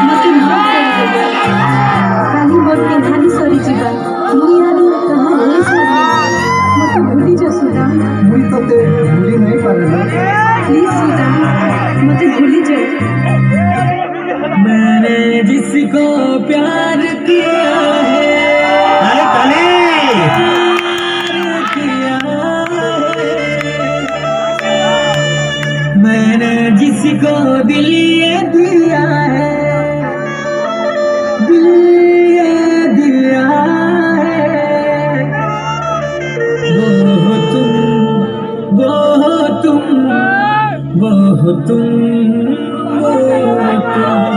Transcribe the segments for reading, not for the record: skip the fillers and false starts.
मते माफ कर दे काली मोर पिंधानी सरी जीवा मुई यार कहां होई सरी मते भूली जा सुदा मुई तते भूली नहीं पारे प्लीज सुदा मते भूली जा। मैंने जिसको प्यार किया है अरे कली किया है मैंने जिसको दिल ये दिया है दिल ये दिया है वो हो तुम वो हो तुम वो हो तुम वो हो तुम।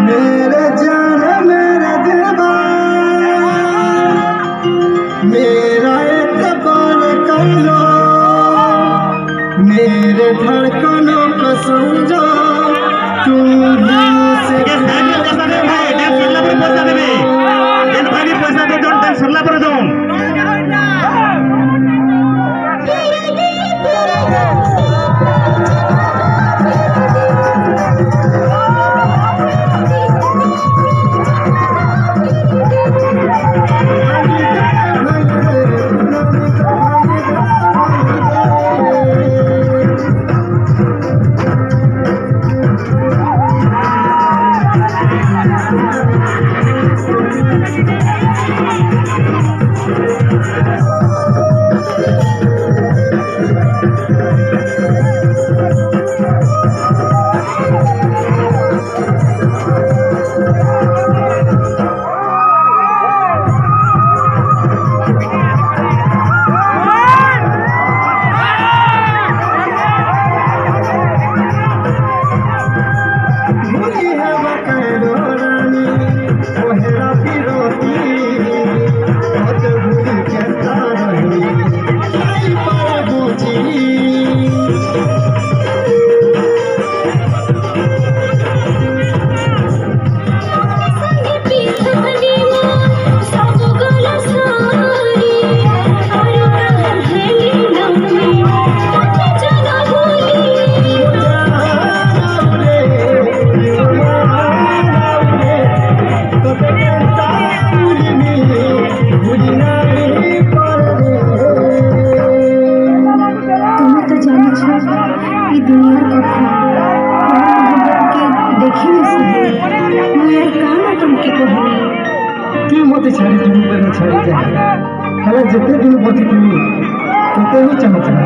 मेरे जान मेरे दिलवा मेरा एतबार कर लो मेरे धड़कनों को समझो तुम दिल से पैसा दे दो सरला पर दो मत छाड़ी जीवन पर छाड़ी जा हेला जते दिन बची तुमी तते नहीं चाहता।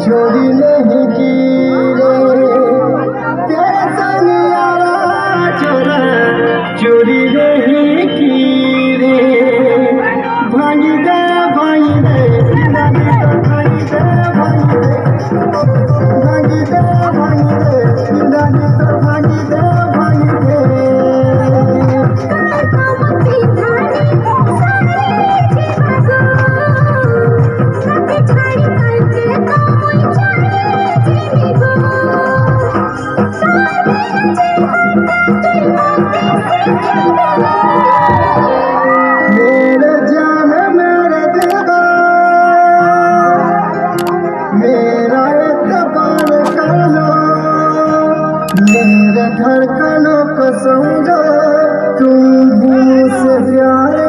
चोरी नहीं की रे तेरे संग यारा चोरा चोरी नहीं की रे भांग दे भांग दे भांग दे भांग दे भांग दे भांग दे भांग दे भांग दे मेरे जान मेरे दिलवा मेरा एतबार कर लो मेरे धड़कनों को समझो तुम मुझसे प्यार